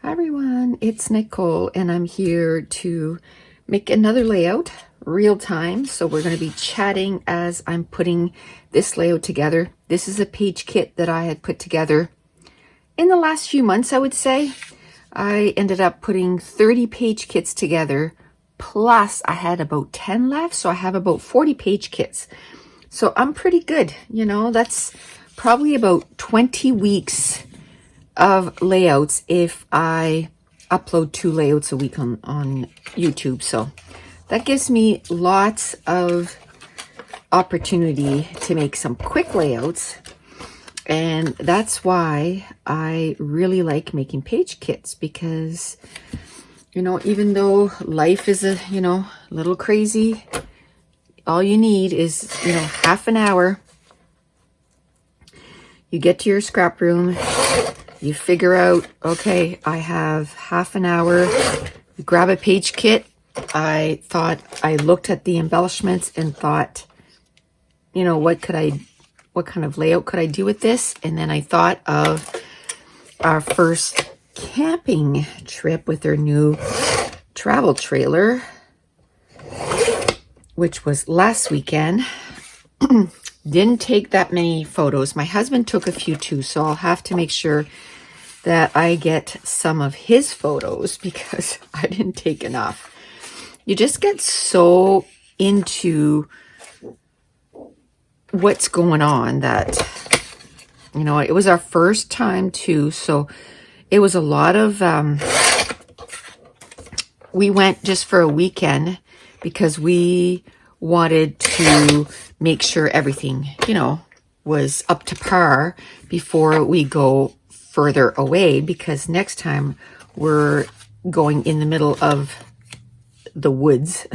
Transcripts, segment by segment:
Hi everyone, it's Nicole and I'm here to make another layout real time. So we're going to be chatting as I'm putting this layout together. This is a page kit that I had put together in the last few months, I would say. I ended up putting 30 page kits together, plus I had about 10 left, so I have about 40 page kits. So I'm pretty good, you know, that's probably about 20 weeks of layouts if I upload 2 layouts a week on YouTube. So that gives me lots of opportunity to make some quick layouts. And that's why I really like making page kits, because, you know, even though life is a little crazy, all you need is, half an hour. You get to your scrap room, you figure out, okay, I have half an hour. You grab a page kit. I looked at the embellishments and thought, what kind of layout could I do with this? And then I thought of our first camping trip with our new travel trailer, which was last weekend. Didn't take that many photos. My husband took a few too, so I'll have to make sure that I get some of his photos because I didn't take enough. You just get so into what's going on that, it was our first time too, so it was a lot of, we went just for a weekend because we wanted to make sure everything, was up to par before we go further away, because next time we're going in the middle of the woods.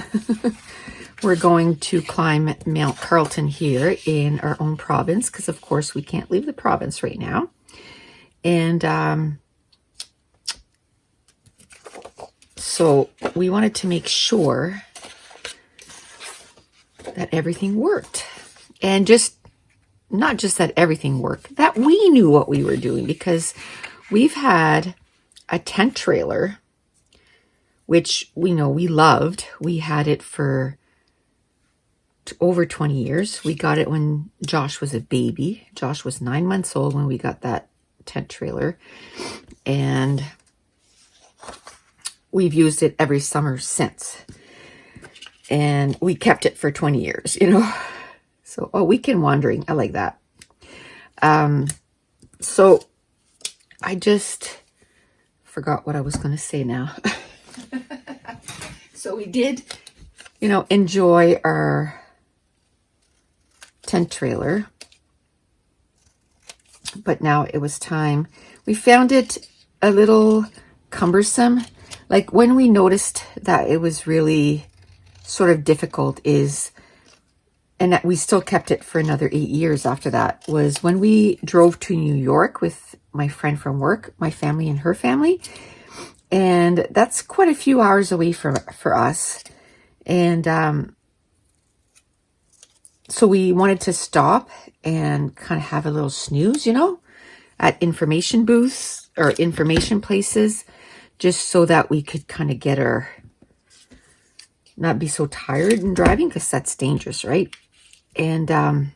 We're going to climb Mount Carlton here in our own province, because of course we can't leave the province right now. And so we wanted to make sure that everything worked, and not just that everything worked, that we knew what we were doing, because we've had a tent trailer, which we loved. We had it for over 20 years. We got it when Josh was a baby. Josh was 9 months old when we got that tent trailer, and we've used it every summer since. And we kept it for 20 years, So, weekend wandering, I like that. So I just forgot what I was going to say now. So we did, enjoy our tent trailer, but now it was time. We found it a little cumbersome. Like when we noticed that it was really sort of difficult and that we still kept it for another 8 years after that, was when we drove to New York with my friend from work, my family and her family. And that's quite a few hours away for us. And so we wanted to stop and kind of have a little snooze, at information booths or information places, just so that we could kind of get not be so tired in driving, because that's dangerous, right? And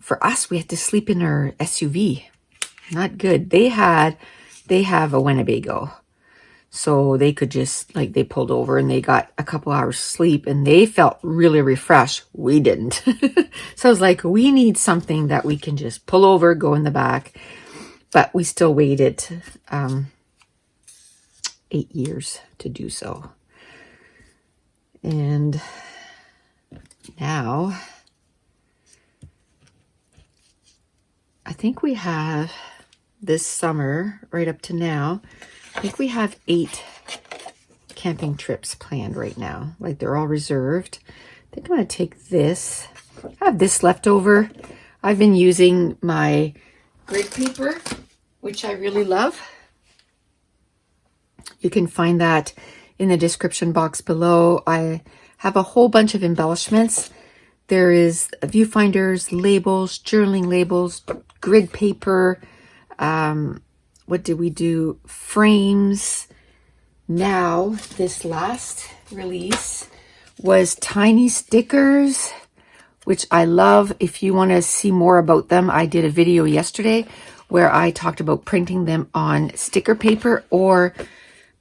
for us, we had to sleep in our SUV. Not good. They have a Winnebago, so they could just, they pulled over and they got a couple hours sleep and they felt really refreshed. We didn't. So I was like, we need something that we can just pull over, go in the back. But we still waited 8 years to do so. And now I think we have, this summer right up to now, I think we have 8 camping trips planned right now. Like, they're all reserved. I think I'm going to take this. I have this left over. I've been using my grid paper, which I really love. You can find that in the description box below. I have a whole bunch of embellishments. There is viewfinders, labels, journaling labels, grid paper, what did we do? Frames. Now, this last release was tiny stickers, which I love. If you want to see more about them, I did a video yesterday where I talked about printing them on sticker paper or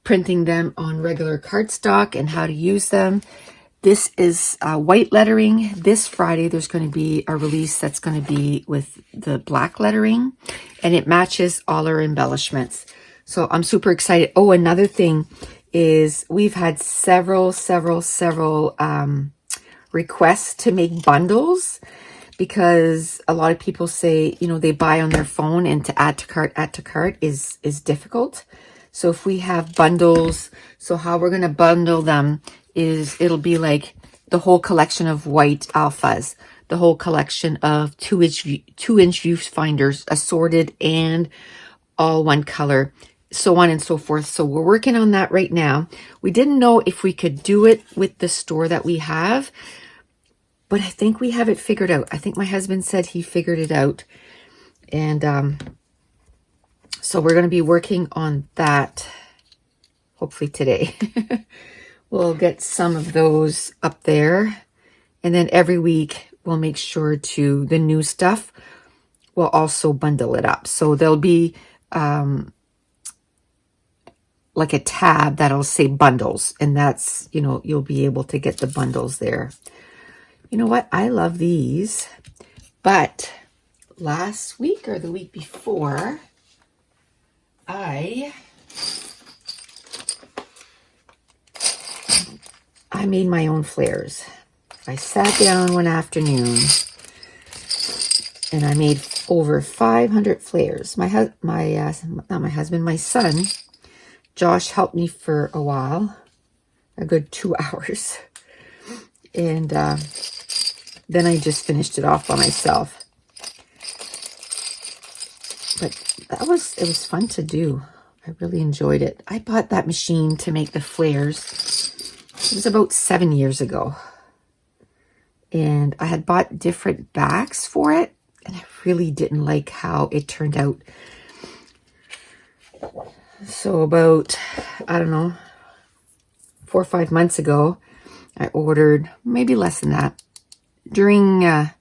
printing them on regular cardstock and how to use them. This is white lettering. This Friday, there's going to be a release that's going to be with the black lettering, and it matches all our embellishments. So I'm super excited. Oh, another thing is we've had several requests to make bundles, because a lot of people say, you know, they buy on their phone, and to add to cart is difficult. So if we have bundles, so how we're going to bundle them is it'll be like the whole collection of white alphas, the whole collection of 2-inch viewfinders, assorted and all one color, so on and so forth. So we're working on that right now. We didn't know if we could do it with the store that we have, but I think we have it figured out. I think my husband said he figured it out. And so we're going to be working on that hopefully today. We'll get some of those up there. And then every week we'll make sure to, the new stuff, we'll also bundle it up. So there'll be like a tab that'll say bundles. And that's, you know, you'll be able to get the bundles there. You know what? I love these. But last week or the week before, I made my own flares. I sat down one afternoon and I made over 500 flares. Not my husband, my son, Josh, helped me for a while, a good 2 hours. And then I just finished it off by myself. But it was fun to do. I really enjoyed it. I bought that machine to make the flares. It was about 7 years ago. And I had bought different backs for it, and I really didn't like how it turned out. So about, I don't know, 4 or 5 months ago, I ordered, maybe less than that, during the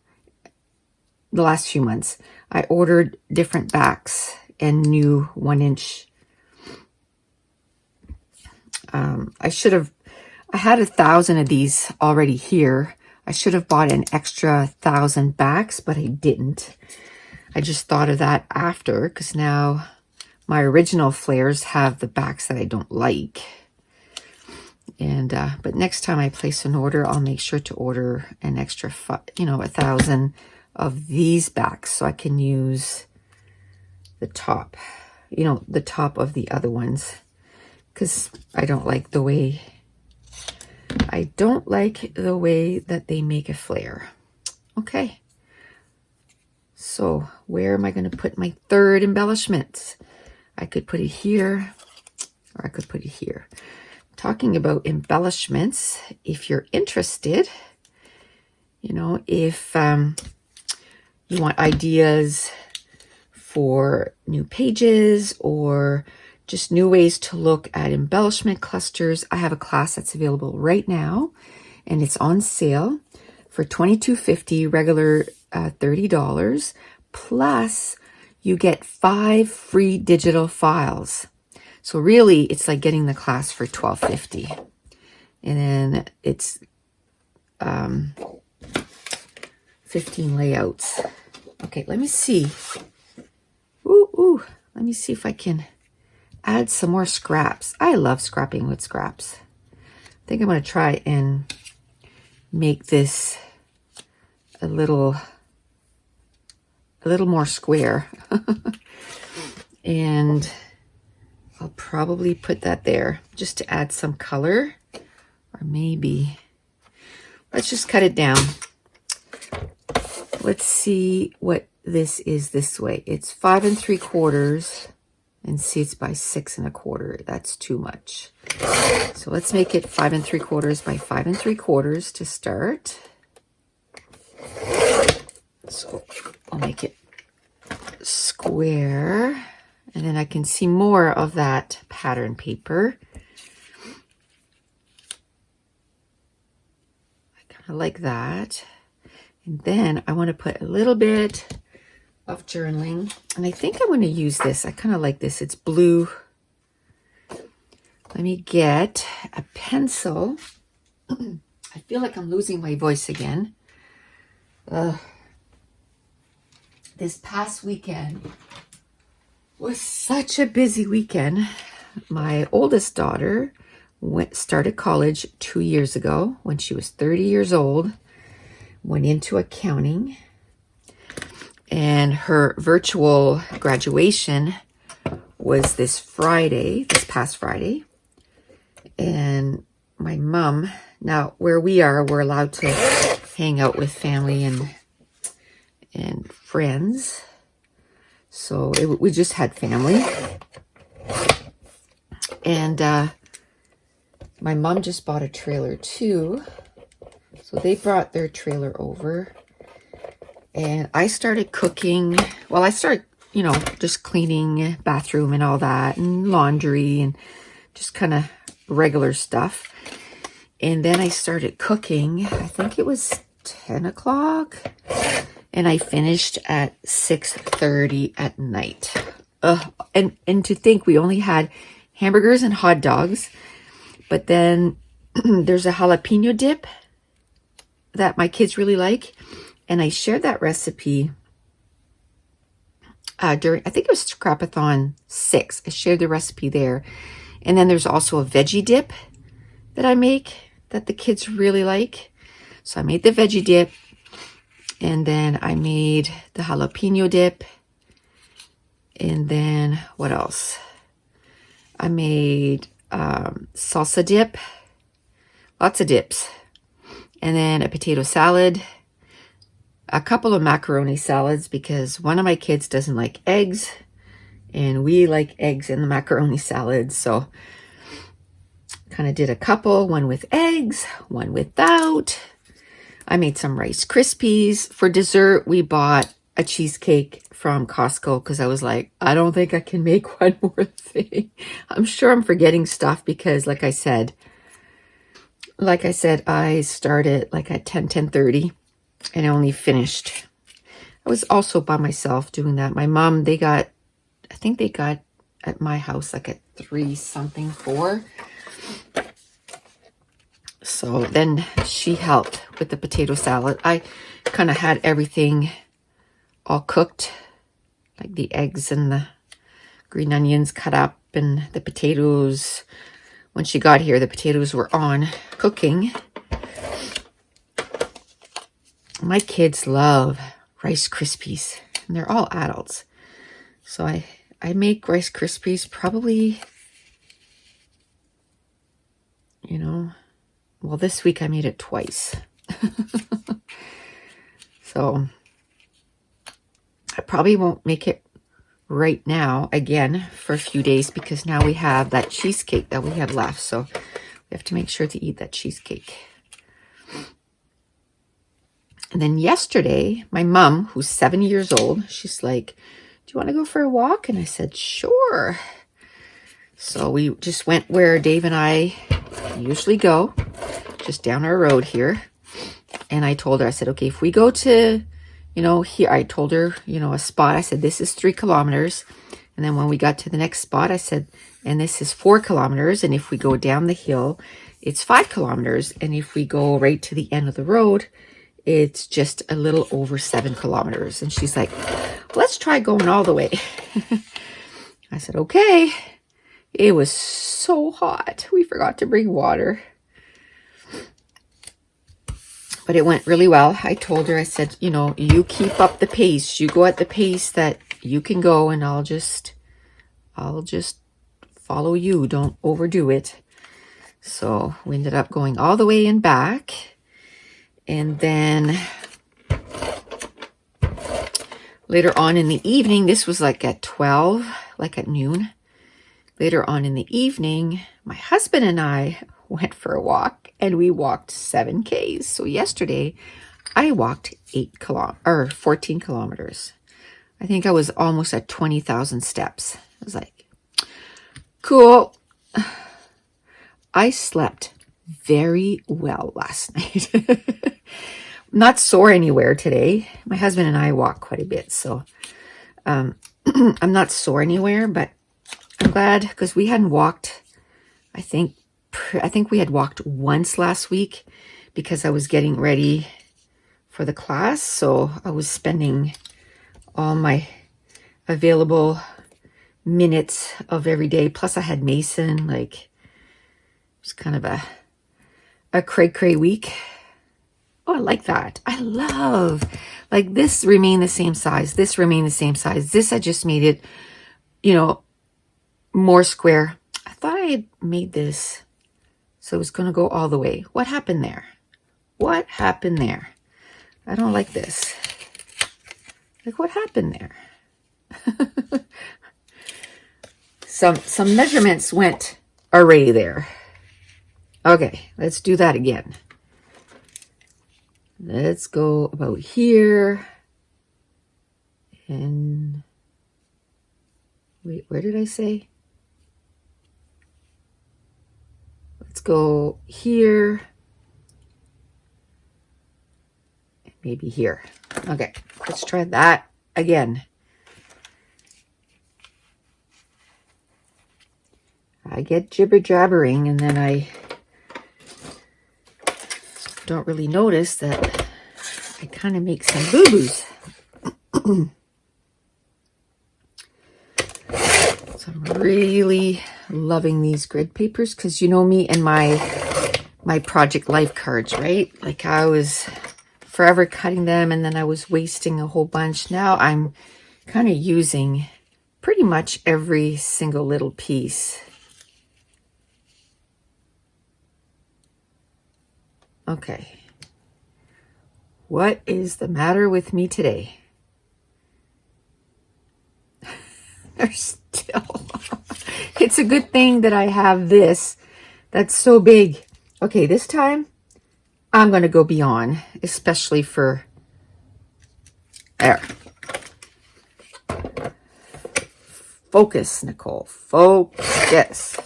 last few months, I ordered different backs and new 1-inch. I had 1,000 of these already here. I should have bought an extra 1,000 backs, but I didn't. I just thought of that after, because now my original flares have the backs that I don't like. And but next time I place an order, I'll make sure to order an extra 1,000 of these backs, so I can use the top, the top of the other ones, because I don't like the way that they make a flare. Okay, so where am I going to put my third embellishment? I could put it here, or I could put it here. Talking about embellishments, if you're interested, if you want ideas for new pages or just new ways to look at embellishment clusters, I have a class that's available right now, and it's on sale for $22.50, regular $30, plus you get 5 free digital files. So really, it's like getting the class for $12.50. And then it's 15 layouts. Okay, let me see. Let me see if I can add some more scraps. I love scrapping with scraps. I think I'm going to try and make this a little more square. And I'll probably put that there just to add some color, or maybe let's just cut it down. Let's see what this is this way. It's 5 3/4, and see, it's by 6 1/4. That's too much. So let's make it 5 3/4 by 5 3/4 to start. So I'll make it square, And then I can see more of that pattern paper. I kind of like that. And then I want to put a little bit of journaling. And I think I'm going to use this. I kind of like this. It's blue. Let me get a pencil. I feel like I'm losing my voice again. This past weekend was such a busy weekend. My oldest daughter started college 2 years ago when she was 30 years old, went into accounting, and her virtual graduation was this past Friday. And my mom, now where we are, we're allowed to hang out with family and friends. So we just had family. And my mom just bought a trailer too. So they brought their trailer over. And I started cooking. Well, I started, just cleaning bathroom and all that, and laundry and just kind of regular stuff. And then I started cooking. I think it was 10 o'clock. And I finished at 6:30 at night. And to think we only had hamburgers and hot dogs. But then there's a jalapeno dip that my kids really like. And I shared that recipe during, I think it was Scrapathon 6. I shared the recipe there. And then there's also a veggie dip that I make that the kids really like. So I made the veggie dip. And then I made the jalapeno dip. And then what else? I made salsa dip. Lots of dips. And then a potato salad. A couple of macaroni salads because one of my kids doesn't like eggs. And we like eggs in the macaroni salad. So kind of did a couple. One with eggs, one without. I made some Rice Krispies. For dessert, we bought a cheesecake from Costco because I was like, I don't think I can make one more thing. I'm sure I'm forgetting stuff because like I said, I started like at 10:30 and I only finished. I was also by myself doing that. My mom, I think they got at my house like at 3 something, 4. So then she helped with the potato salad. I kind of had everything all cooked, like the eggs and the green onions cut up and the potatoes. When she got here, the potatoes were on cooking. My kids love Rice Krispies, and they're all adults. So I make Rice Krispies probably, well, this week I made it twice. So I probably won't make it right now again for a few days because now we have that cheesecake that we have left. So we have to make sure to eat that cheesecake. And then yesterday, my mom, who's 7 years old, she's like, do you want to go for a walk? And I said, sure. So we just went where Dave and I usually go, just down our road here. And I told her, I said, okay, if we go to, here, I told her, a spot. I said, this is 3 kilometers. And then when we got to the next spot, I said, and this is 4 kilometers. And if we go down the hill, it's 5 kilometers. And if we go right to the end of the road, it's just a little over 7 kilometers. And she's like, let's try going all the way. I said, okay. It was so hot. We forgot to bring water. But it went really well. I told her, I said, you keep up the pace. You go at the pace that you can go and I'll just follow you. Don't overdo it. So we ended up going all the way and back. And then later on in the evening, this was like at 12, like at noon. Later on in the evening, my husband and I went for a walk and we walked 7 Ks. So yesterday I walked 14 kilometers. I think I was almost at 20,000 steps. was like, cool. I slept very well last night. Not sore anywhere today. My husband and I walk quite a bit, so I'm not sore anywhere, but I'm glad because we hadn't walked. I think we had walked once last week because I was getting ready for the class, so I was spending all my available minutes of every day. Plus I had Mason. Like, it was kind of a cray week. Oh, I like that. I love, like, this remained the same size. This remained the same size. This, I just made it, you know, more square. I thought I had made this so it was going to go all the way. What happened there? What happened there? I don't like this. Like, what happened there? Some measurements went array there. Okay, let's do that again. Let's go about here. And wait, where did I say? Let's go here. Maybe here. Okay, let's try that again. I get jibber-jabbering and then I don't really notice that I kind of make some boo-boos. So I'm really loving these grid papers because you know me and my project life cards, right? Like, I was forever cutting them and then I was wasting a whole bunch. Now I'm kind of using pretty much every single little piece. Okay. What is the matter with me today? There's still... It's a good thing that I have this that's so big. Okay, this time I'm going to go beyond, especially for there. Focus, Nicole. Focus.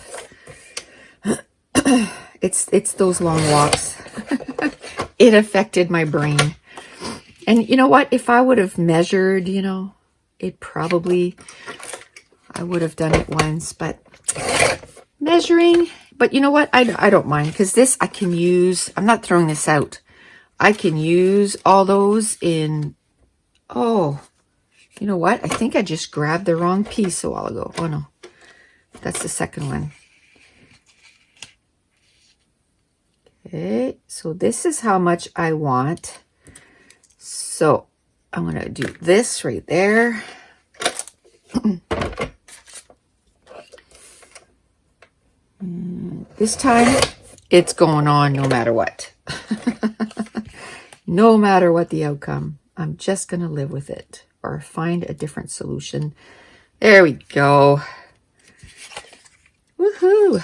It's those long walks. It affected my brain. And you know what? If I would have measured, you know, it probably, I would have done it once, but measuring, but you know what? I don't mind because this I can use. I'm not throwing this out. I can use all those in, oh, you know what? I think I just grabbed the wrong piece a while ago. Oh no, that's the second one. Okay, so this is how much I want. So I'm going to do this right there. This time it's going on no matter what. No matter what the outcome, I'm just going to live with it or find a different solution. There we go. Woohoo.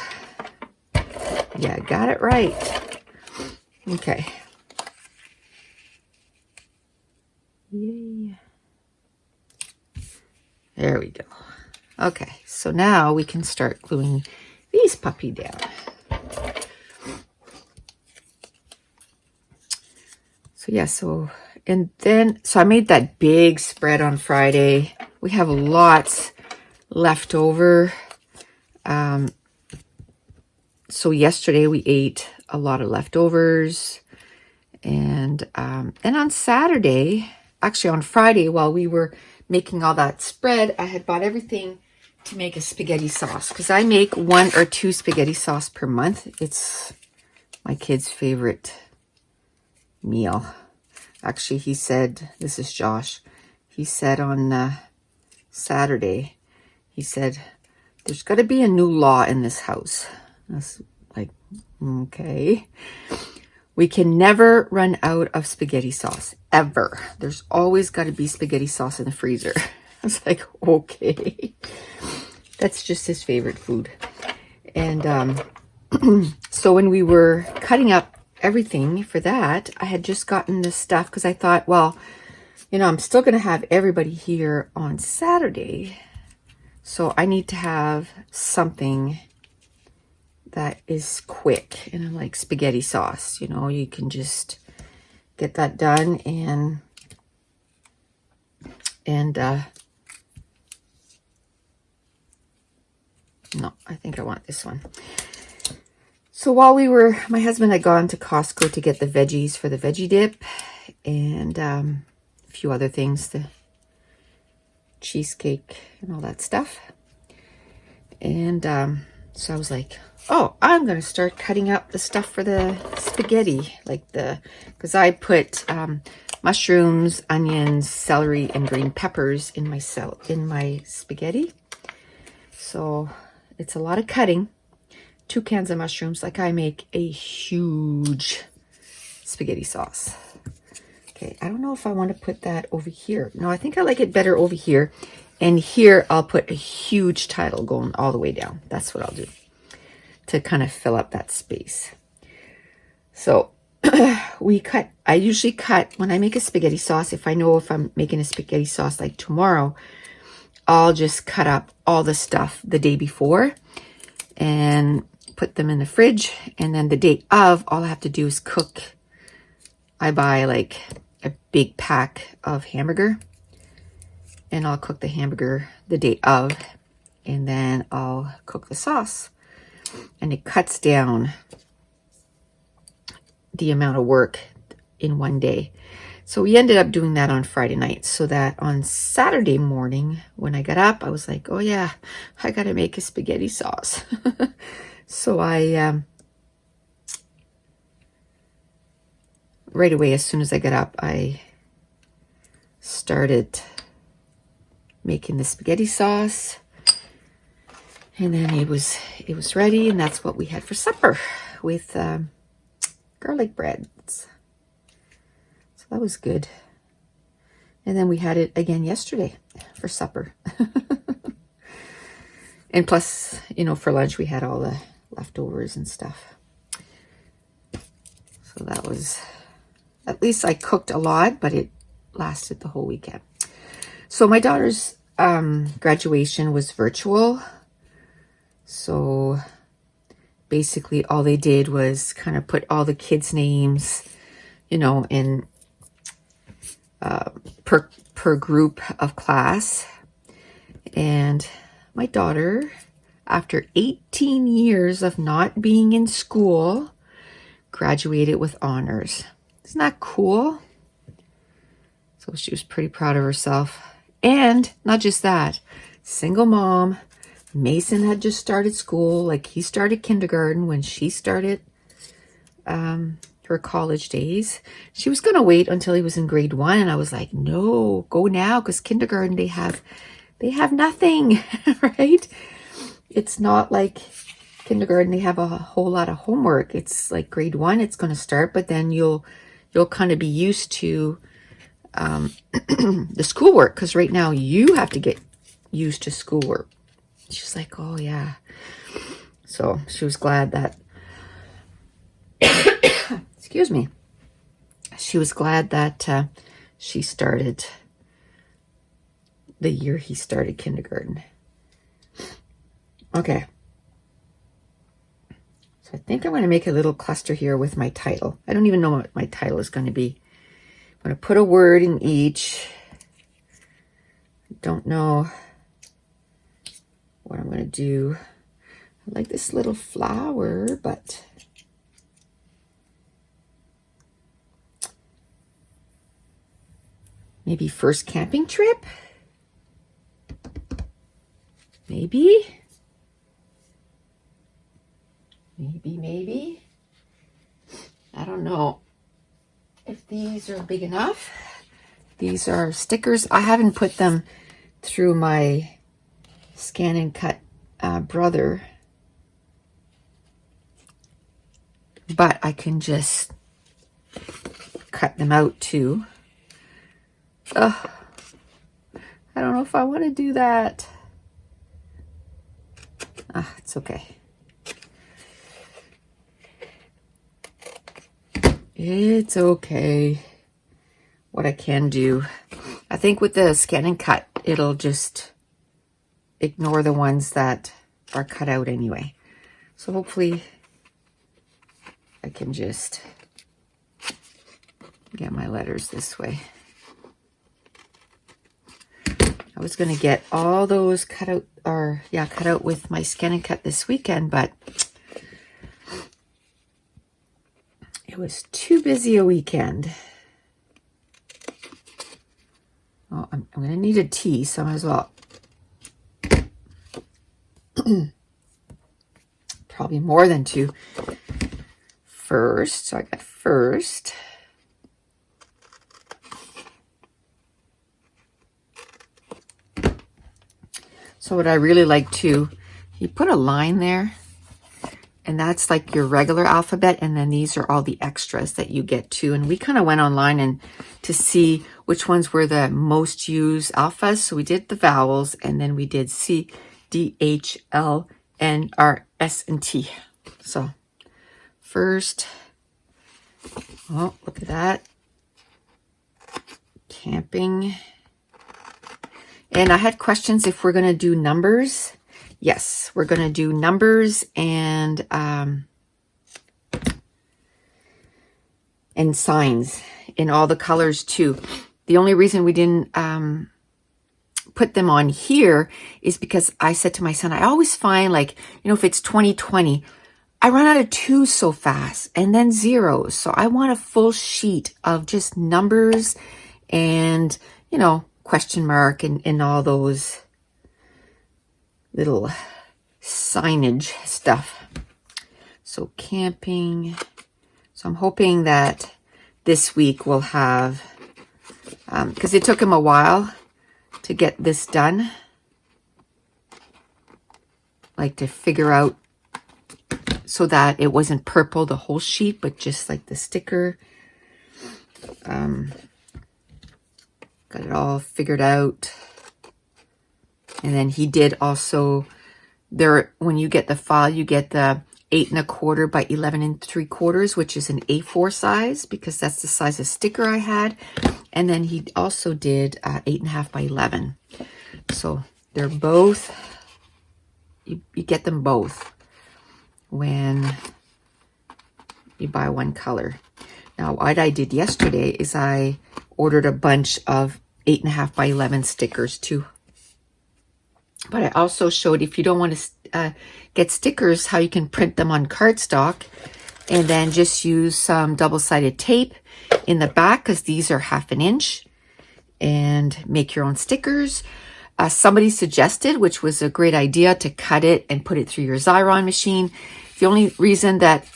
Yeah, got it right. Okay. Yay. There we go. Okay, so now we can start gluing these puppy down. So yeah, so I made that big spread on Friday. We have lots left over. So yesterday we ate a lot of leftovers, and on Saturday, actually on Friday, while we were making all that spread, I had bought everything to make a spaghetti sauce because I make 1 or 2 spaghetti sauce per month. It's my kid's favorite meal. Actually, he said, this is Josh, he said on Saturday, he said, there's got to be a new law in this house. That's like, okay. We can never run out of spaghetti sauce, ever. There's always got to be spaghetti sauce in the freezer. I was like, okay. That's just his favorite food. And so when we were cutting up everything for that, I had just gotten this stuff because I thought, well, you know, I'm still going to have everybody here on Saturday. So I need to have something that is quick. And I'm like spaghetti sauce, you know, you can just get that done and no, I think I want this one. So while my husband had gone to Costco to get the veggies for the veggie dip and a few other things, the cheesecake and all that stuff. And so I was like, oh, I'm going to start cutting up the stuff for the spaghetti, because I put mushrooms, onions, celery, and green peppers in my spaghetti. So it's a lot of cutting. 2 cans of mushrooms. Like, I make a huge spaghetti sauce. Okay, I don't know if I want to put that over here. No, I think I like it better over here. And here I'll put a huge title going all the way down. That's what I'll do to kind of fill up that space. So I usually cut, when I make a spaghetti sauce, if I'm making a spaghetti sauce like tomorrow, I'll just cut up all the stuff the day before and put them in the fridge. And then the day of, all I have to do is cook. I buy like a big pack of hamburger, and I'll cook the hamburger the day of, and then I'll cook the sauce. And it cuts down the amount of work in one day. So we ended up doing that on Friday night, so that on Saturday morning when I got up, I was like, oh yeah, I gotta make a spaghetti sauce. So I right away, as soon as I got up, I started making the spaghetti sauce, and then it was ready, and that's what we had for supper with garlic breads. So that was good. And then we had it again yesterday for supper. And plus, you know, for lunch we had all the leftovers and stuff. So that was, at least I cooked a lot, but it lasted the whole weekend. So my daughter's graduation was virtual. So basically all they did was kind of put all the kids' names, you know, in per group of class. And my daughter, after 18 years of not being in school, graduated with honors. Isn't that cool? So she was pretty proud of herself. And not just that, single mom. Mason had just started school. Like, he started kindergarten when she started her college days. She was going to wait until he was in grade 1. And I was like, no, go now, because kindergarten, they have nothing, right? It's not like kindergarten, they have a whole lot of homework. It's like grade 1, it's going to start, but then you'll kind of be used to the schoolwork, because right now you have to get used to schoolwork. She's like, oh yeah. So she was glad that, excuse me, she was glad that she started the year he started kindergarten. Okay. So I think I'm going to make a little cluster here with my title. I don't even know what my title is going to be. I'm going to put a word in each. Don't know what I'm going to do. I like this little flower, but maybe first camping trip? Maybe. I don't know if these are big enough. These are stickers. I haven't put them through my scan and cut brother, but I can just cut them out too. I don't know if I want to do that. It's okay. It's okay. What I can do, I think with the scan and cut, it'll just ignore the ones that are cut out anyway. So hopefully I can just get my letters this way. I was going to get all those cut out with my Scan and Cut this weekend, but it was too busy a weekend. Oh, I'm going to need a tea, so I might as well. Probably more than two. First, so I got first. So what I really like to, you put a line there, and that's like your regular alphabet, and then these are all the extras that you get too. And we kind of went online and to see which ones were the most used alphas. So we did the vowels, and then we did C, D, H, L, N, R, S, and T. So first, oh, look at that. Camping. And I had questions if we're going to do numbers. Yes, we're going to do numbers and signs in all the colors too. The only reason we didn't put them on here is because I said to my son, I always find, like, you know, if it's 2020, I run out of twos so fast and then zeros. So I want a full sheet of just numbers and, you know, question mark and all those little signage stuff. So camping. So I'm hoping that this week we'll have, because it took him a while to get this done, like to figure out so that it wasn't purple the whole sheet, but just like the sticker. Got it all figured out. And then he did also, when you get the file, you get the 8 1/4 by 11 3/4, which is an A4 size, because that's the size of sticker I had. And then he also did 8 1/2 by 11. So they're both, you get them both when you buy one color. Now, what I did yesterday is I ordered a bunch of 8 1/2 by 11 stickers too. But I also showed, if you don't want to get stickers, how you can print them on cardstock and then just use some double-sided tape in the back, because these are 1/2 inch, and make your own stickers. Somebody suggested, which was a great idea, to cut it and put it through your Xyron machine. The only reason that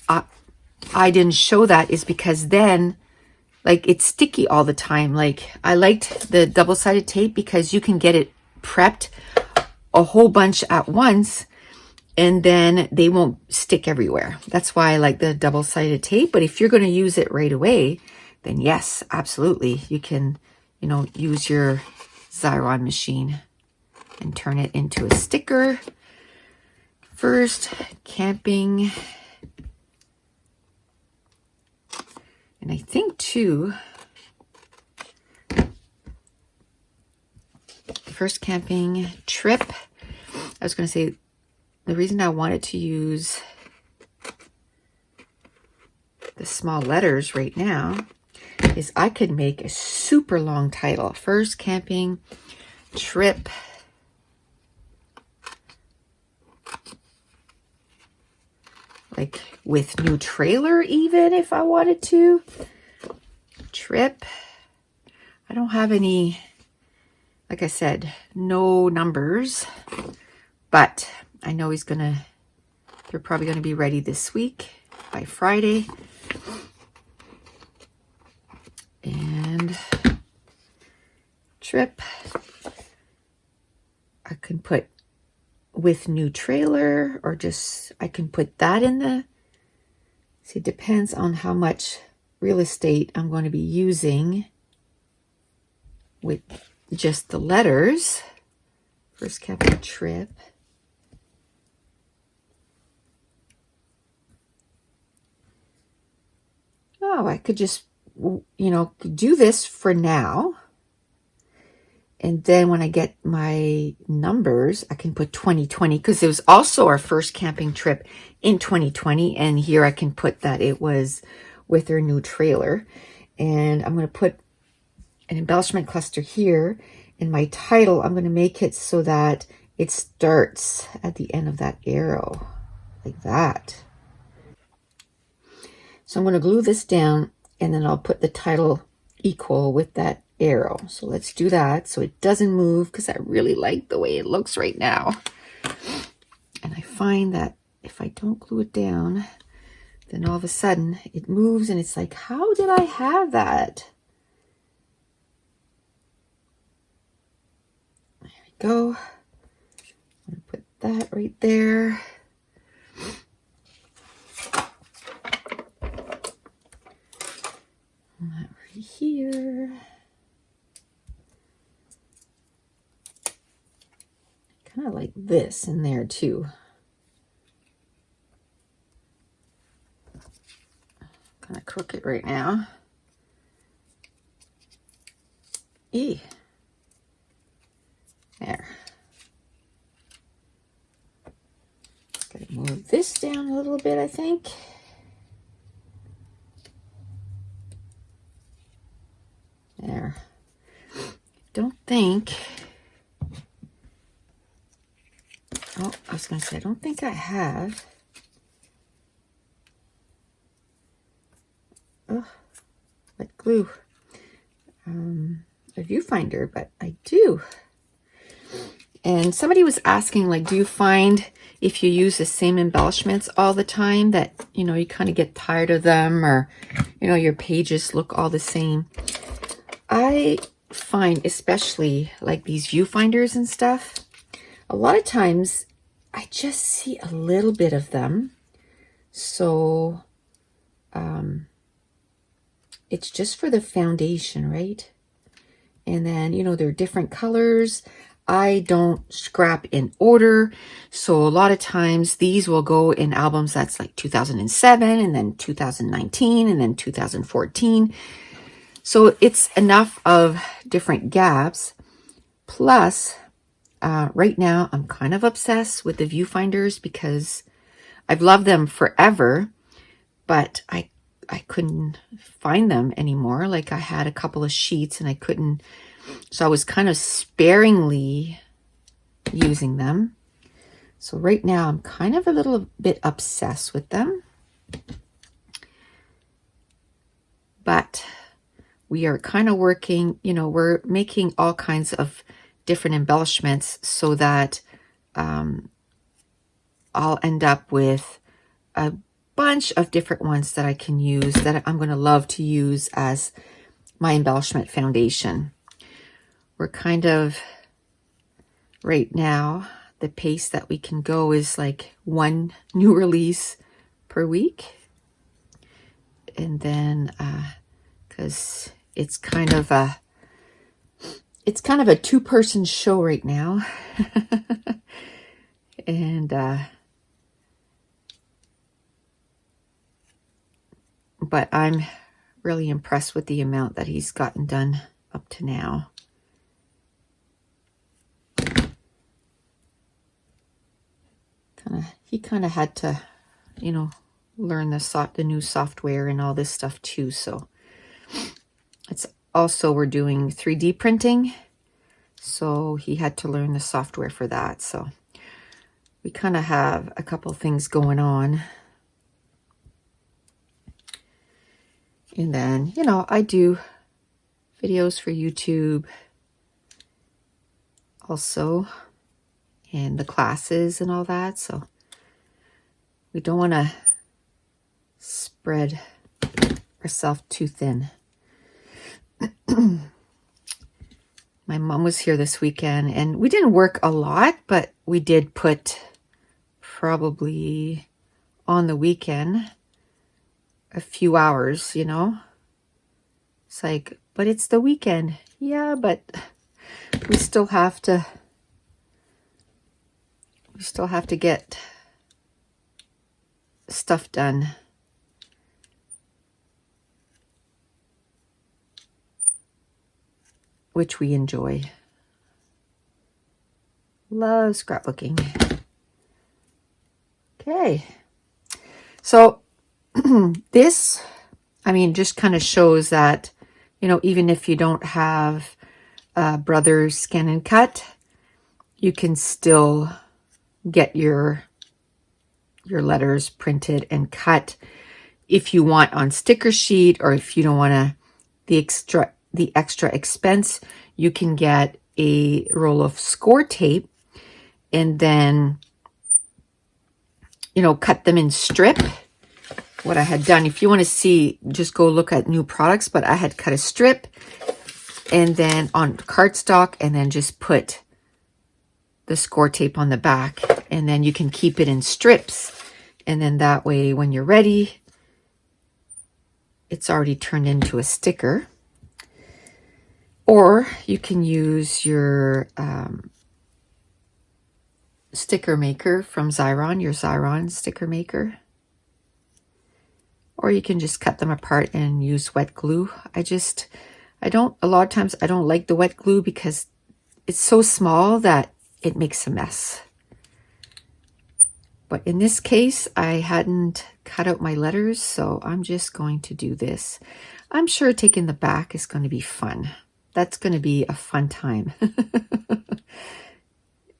I didn't show that is because then, like, it's sticky all the time. Like, I liked the double-sided tape because you can get it prepped a whole bunch at once and then they won't stick everywhere. That's why I like the double-sided tape. But if you're going to use it right away, then yes, absolutely. You can, you know, use your Xyron machine and turn it into a sticker. First, camping. And I think too, first camping trip, I was going to say, the reason I wanted to use the small letters right now is I could make a super long title. First camping trip. Like with new trailer, even if I wanted to. Trip. I don't have any, like I said, no numbers, but I know they're probably going to be ready this week by Friday. And trip. I can put with new trailer, or just, I can put that in the, see, it depends on how much real estate I'm going to be using with just the letters. First camping trip. Oh, I could just, you know, do this for now. And then when I get my numbers, I can put 2020 because it was also our first camping trip in 2020. And here I can put that it was with our new trailer. And I'm going to put an embellishment cluster here. In my title, I'm going to make it so that it starts at the end of that arrow, like that. So I'm going to glue this down, and then I'll put the title equal with that arrow. So let's do that so it doesn't move, because I really like the way it looks right now. And I find that if I don't glue it down, then all of a sudden it moves, and it's like, how did I have that? There we go. I'm going to put that right there. And that right here. Kind of like this in there too. Kind of crooked right now. There. Gotta move this down a little bit, I think. There. Don't think. Oh, I was going to say, I don't think I have. Oh, what glue? A viewfinder, but I do. And somebody was asking, like, do you find if you use the same embellishments all the time that, you know, you kind of get tired of them, or, you know, your pages look all the same? I find, especially like these viewfinders and stuff, a lot of times I just see a little bit of them. So it's just for the foundation, right? And then, you know, they're different colors. I don't scrap in order. So a lot of times these will go in albums that's like 2007 and then 2019 and then 2014. So it's enough of different gaps. Plus, right now I'm kind of obsessed with the viewfinders because I've loved them forever, but I couldn't find them anymore. Like, I had a couple of sheets and I couldn't, so I was kind of sparingly using them. So right now I'm kind of a little bit obsessed with them. But we are kind of working, you know, we're making all kinds of different embellishments so that I'll end up with a bunch of different ones that I can use, that I'm going to love to use as my embellishment foundation. We're kind of, right now, the pace that we can go is like one new release per week. And then, because it's kind of a two-person show right now. And, but I'm really impressed with the amount that he's gotten done up to now. He kind of had to, you know, learn the new software and all this stuff too. So it's also, we're doing 3D printing. So he had to learn the software for that. So we kind of have a couple things going on. And then, you know, I do videos for YouTube also, and the classes and all that. So we don't want to spread ourselves too thin. My mom was here this weekend, and we didn't work a lot, but we did put probably on the weekend a few hours, you know. It's like, but it's the weekend. Yeah, but we still have to get stuff done. Which we enjoy. Love scrapbooking. Okay. So this, I mean, just kind of shows that, you know, even if you don't have Brothers Scan and Cut, you can still get your letters printed and cut if you want on sticker sheet, or if you don't want to the extra expense, you can get a roll of score tape and then, you know, cut them in strip. What I had done, if you want to see, just go look at new products, but I had cut a strip and then on cardstock and then just put the score tape on the back, and then you can keep it in strips. And then that way, when you're ready, it's already turned into a sticker. Or you can use your sticker maker from Xyron, your Xyron sticker maker. Or you can just cut them apart and use wet glue. A lot of times I don't like the wet glue because it's so small that it makes a mess. But in this case, I hadn't cut out my letters, so I'm just going to do this. I'm sure taking the back is going to be fun. That's going to be a fun time.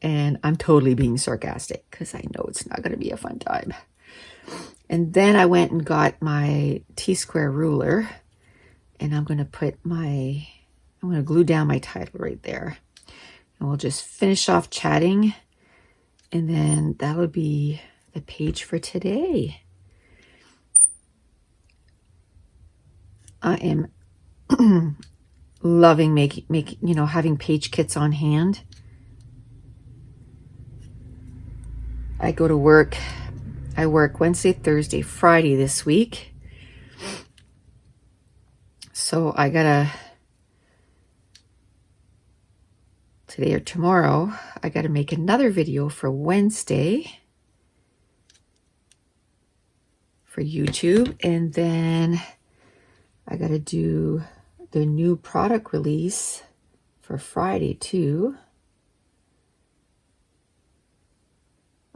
And I'm totally being sarcastic because I know it's not going to be a fun time. And then I went and got my T-square ruler, and I'm going to glue down my title right there. And we'll just finish off chatting, and then that'll be the page for today. I am loving having page kits on hand. I go to work. I work Wednesday, Thursday, Friday this week. So I gotta, today or tomorrow, I gotta make another video for Wednesday for YouTube. And then I gotta do the new product release for Friday too.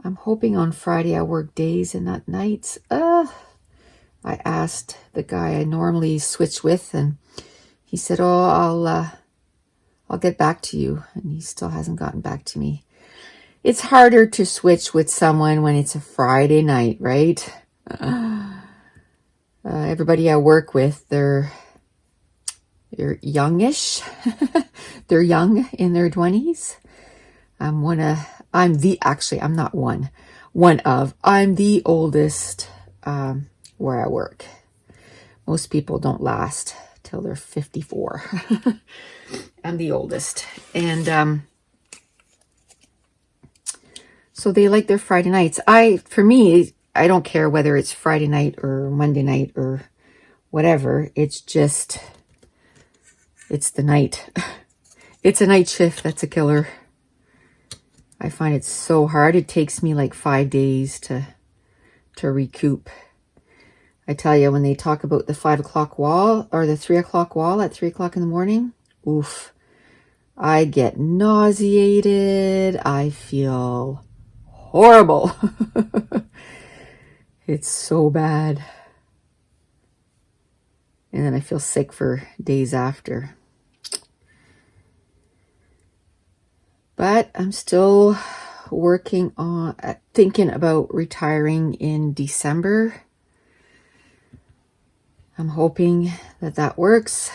I'm hoping on Friday I work days and not nights. I asked the guy I normally switch with, and he said, "Oh, I'll get back to you." And he still hasn't gotten back to me. It's harder to switch with someone when it's a Friday night, right? Everybody I work with, they're youngish. They're young in their 20s. I'm the oldest where I work. Most people don't last till they're 54. I'm the oldest. And so they like their Friday nights. For me, I don't care whether it's Friday night or Monday night or whatever. It's the night. It's a night shift. That's a killer. I find it so hard. It takes me like 5 days to recoup. I tell you, when they talk about the 5 o'clock wall or the 3 o'clock wall at 3 o'clock in the morning, oof, I get nauseated. I feel horrible. It's so bad. And then I feel sick for days after. But I'm still working on thinking about retiring in December. I'm hoping that works.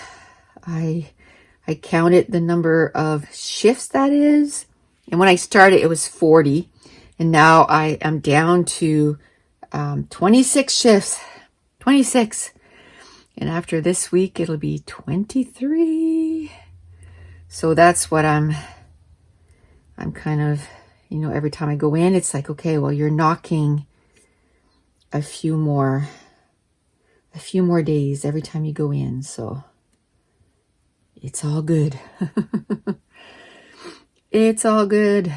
I counted the number of shifts that is. And when I started, it was 40. And now I am down to 26 shifts. 26. And after this week, it'll be 23. So that's what I'm kind of, every time I go in, it's like, okay, well, you're knocking a few more days every time you go in. So it's all good. It's all good.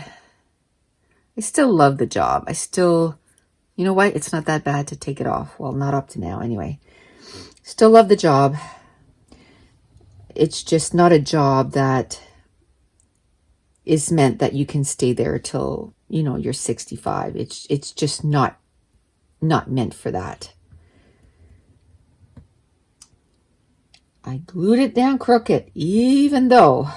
I still love the job. You know what? It's not that bad to take it off. Well, not up to now anyway. Still love the job. It's just not a job that is meant that you can stay there till, you know, you're 65. It's just not meant for that. I glued it down crooked, even though,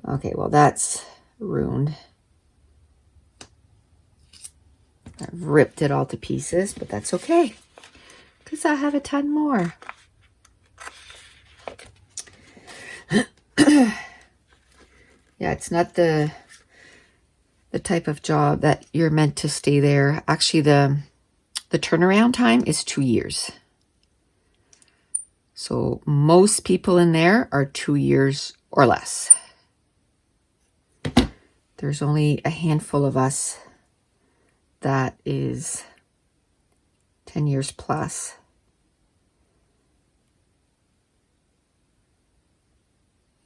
okay, well, that's ruined. I've ripped it all to pieces, but that's okay, because I have a ton more. Yeah, it's not the type of job that you're meant to stay there. Actually, the turnaround time is 2 years. So most people in there are 2 years or less. There's only a handful of us that is 10 years plus.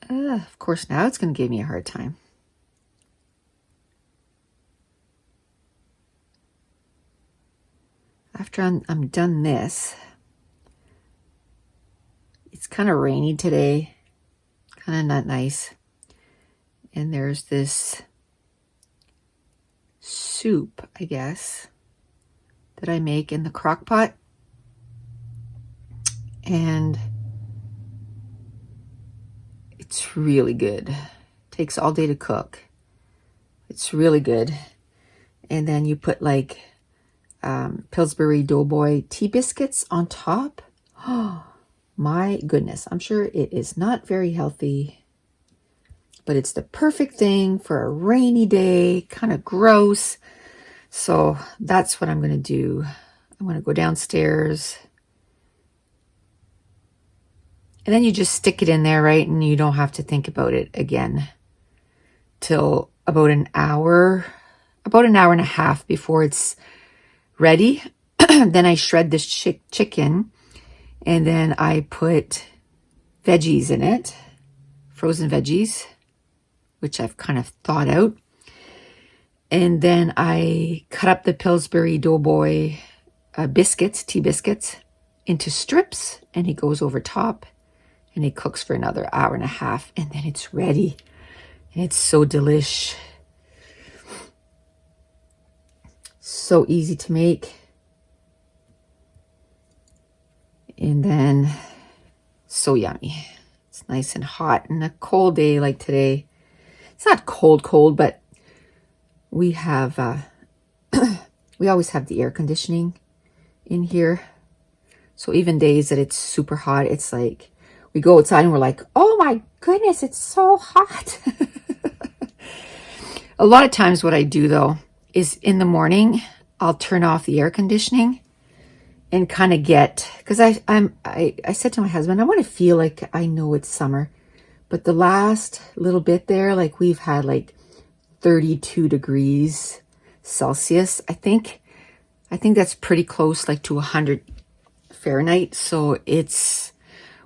Of course, now it's going to give me a hard time. After I'm done this, it's kind of rainy today, kind of not nice. And there's this soup, I guess, that I make in the crock pot. And it's really good. Takes all day to cook. It's really good. And then you put like Pillsbury Doughboy tea biscuits on top. Oh my goodness. I'm sure it is not very healthy, but it's the perfect thing for a rainy day, kind of gross. So that's what I'm going to do. I'm going to go downstairs. And then you just stick it in there, right? And you don't have to think about it again till about an hour and a half before it's ready. Then I shred this chicken, and then I put veggies in it, frozen veggies, which I've kind of thawed out. And then I cut up the Pillsbury Doughboy biscuits, tea biscuits, into strips, and he goes over top, and he cooks for another hour and a half, and then it's ready. And it's so delish. So easy to make. And then so yummy. It's nice and hot. And a cold day like today. It's not cold, but we have, we always have the air conditioning in here. So even days that it's super hot, it's like, we go outside and we're like, oh my goodness, it's so hot. A lot of times what I do though, is in the morning, I'll turn off the air conditioning and kind of get, because I said to my husband, I want to feel like I know it's summer. But the last little bit there, like we've had like 32 degrees Celsius. I think that's pretty close, like to 100 Fahrenheit. So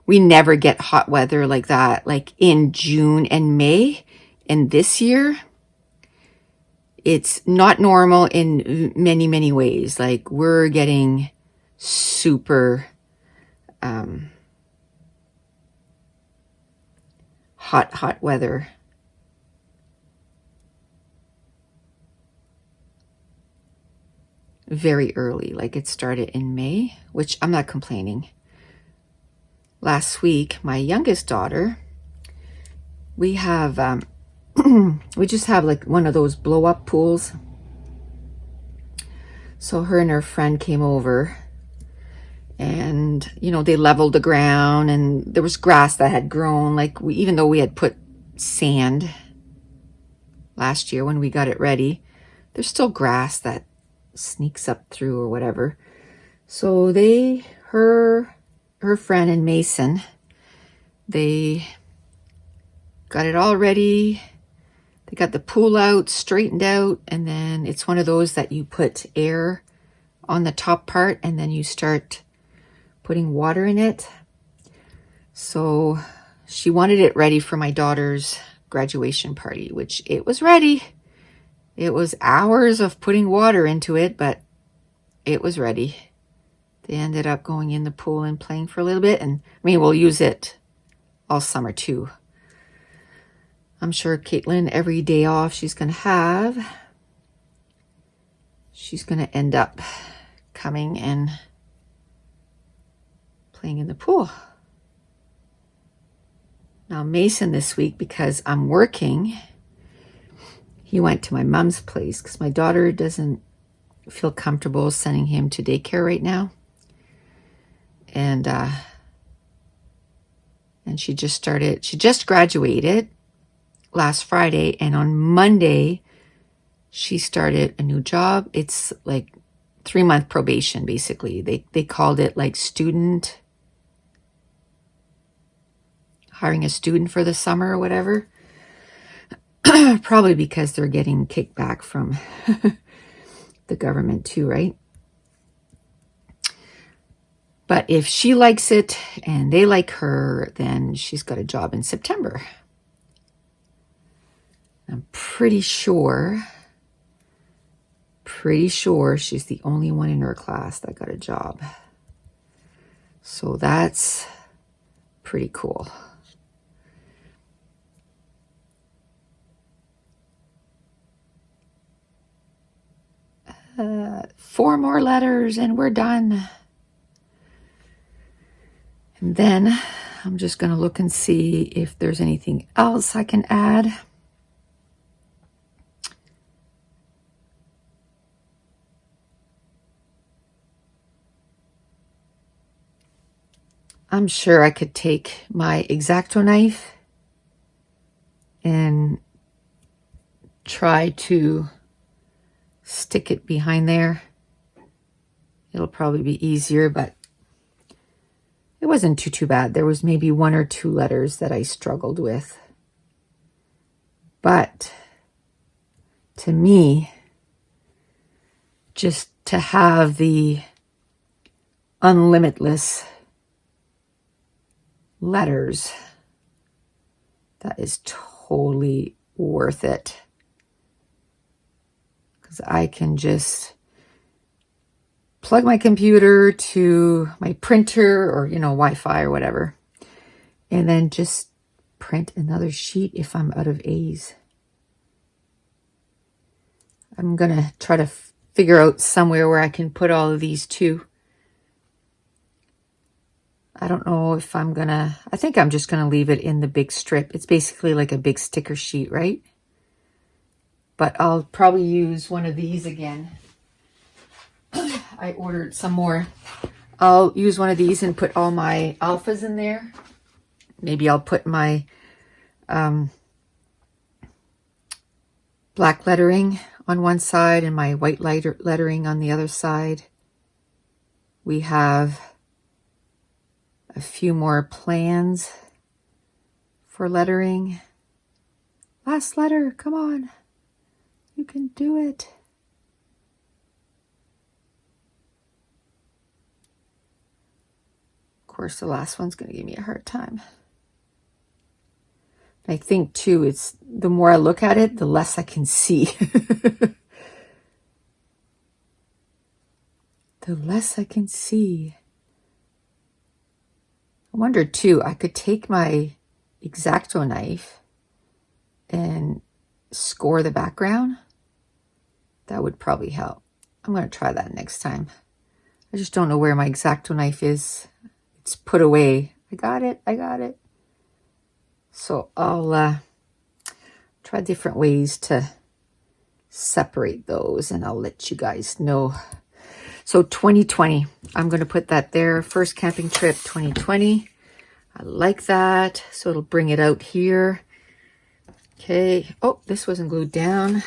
we never get hot weather like that, like in June and May. And this year, it's not normal in many, many ways. Like we're getting super hot weather. Very early, like it started in May, which I'm not complaining. Last week, my youngest daughter, we have, we just have like one of those blow up pools. So her and her friend came over and, you know, they leveled the ground and there was grass that had grown. Like even though we had put sand last year when we got it ready, there's still grass that sneaks up through or whatever. So her friend and Mason, they got it all ready. They got the pool out, straightened out, and then it's one of those that you put air on the top part and then you start putting water in it. So she wanted it ready for my daughter's graduation party, which it was ready. It was hours of putting water into it, but it was ready. They ended up going in the pool and playing for a little bit. And I mean, we'll use it all summer too. I'm sure Caitlin, every day off she's going to have, she's going to end up coming and playing in the pool. Now Mason this week, because I'm working, he went to my mom's place because my daughter doesn't feel comfortable sending him to daycare right now. And she just graduated last Friday, and on Monday she started a new job. It's like 3-month probation, basically. They called it like hiring a student for the summer or whatever. Probably because they're getting kickback from the government too, right? But if she likes it and they like her, then she's got a job in September. I'm pretty sure she's the only one in her class that got a job. So that's pretty cool. Four more letters and we're done. And then I'm just going to look and see if there's anything else I can add. I'm sure I could take my X-Acto knife and try to stick it behind there. It'll probably be easier, but it wasn't too bad. There was maybe 1 or 2 letters that I struggled with. But to me, just to have the unlimitless letters, that is totally worth it. Because I can just plug my computer to my printer or, Wi-Fi or whatever, and then just print another sheet if I'm out of A's. I'm going to try to figure out somewhere where I can put all of these too. I don't know if I think I'm just going to leave it in the big strip. It's basically like a big sticker sheet, right? But I'll probably use one of these again. I ordered some more. I'll use one of these and put all my alphas in there. Maybe I'll put my black lettering on one side and my white lettering on the other side. We have a few more plans for lettering. Last letter, come on. You can do it. Of course, the last one's going to give me a hard time. I think too, it's the more I look at it, the less I can see. The less I can see. I wonder too, I could take my X-Acto knife and score the background. That would probably help. I'm going to try that next time. I just don't know where my X-Acto knife is. It's put away. I got it. So I'll try different ways to separate those and I'll let you guys know. So 2020, I'm going to put that there. First camping trip 2020. I like that. So it'll bring it out here. Okay. Oh, this wasn't glued down.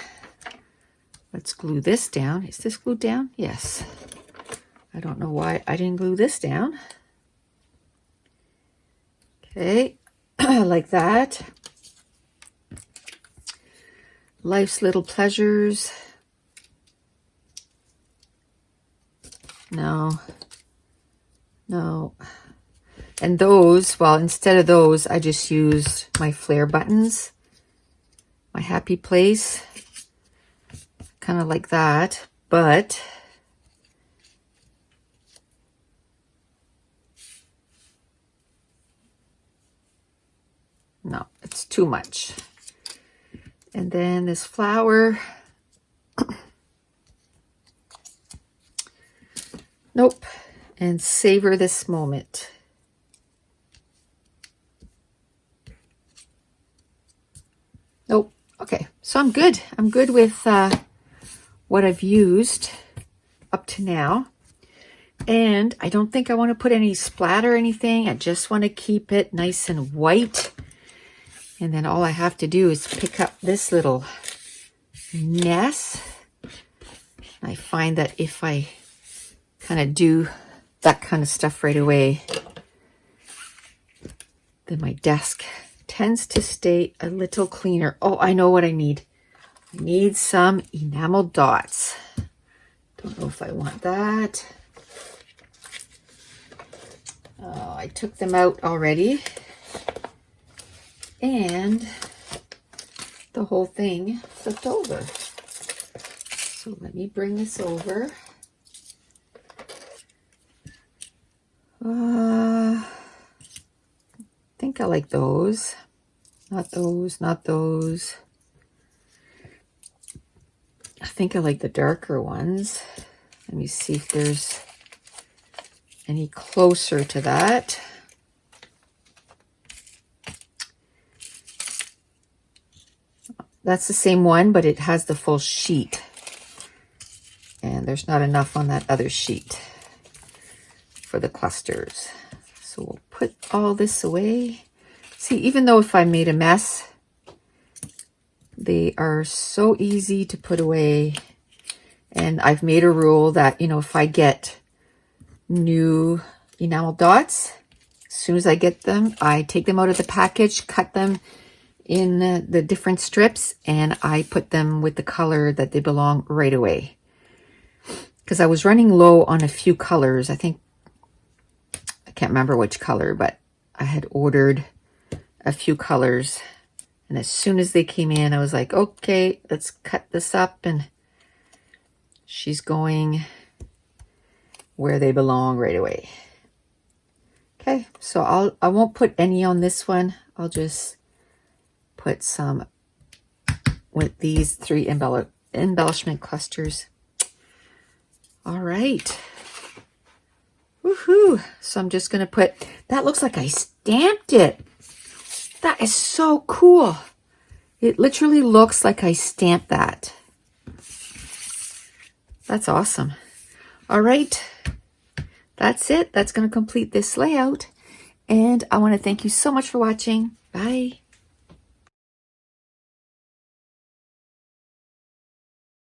Let's glue this down. Is this glued down? Yes. I don't know why I didn't glue this down. Okay. Like that. Life's little pleasures. No. And those, well, instead of those, I just used my flair buttons. My happy place. Kind of like that. But no, it's too much. And then this flower. Nope. And savor this moment. Nope. Okay, so I'm good. I'm good with what I've used up to now. And I don't think I want to put any splatter or anything. I just want to keep it nice and white. And then all I have to do is pick up this little mess. I find that if I kind of do that kind of stuff right away, then my desk tends to stay a little cleaner. Oh, I know what I need. I need some enamel dots. Don't know if I want that. Oh, I took them out already. And the whole thing flipped over. So let me bring this over. I think I like those. Not those, not those. I think I like the darker ones. Let me see if there's any closer to that. That's the same one, but it has the full sheet. And there's not enough on that other sheet for the clusters. So we'll put all this away. See, even though if I made a mess, they are so easy to put away. And I've made a rule that, you know, if I get new enamel dots, as soon as I get them, I take them out of the package, cut them in the different strips, and I put them with the color that they belong right away. Because I was running low on a few colors. I think, I can't remember which color, but I had ordered a few colors. And as soon as they came in, I was like, okay, let's cut this up. And she's going where they belong right away. Okay, so I won't put any on this one. I'll just put some with these 3 embellishment clusters. All right. Woohoo. So I'm just going to put, that looks like I stamped it. That is so cool. It literally looks like I stamped that. That's awesome. All right. That's it. That's going to complete this layout. And I want to thank you so much for watching. Bye.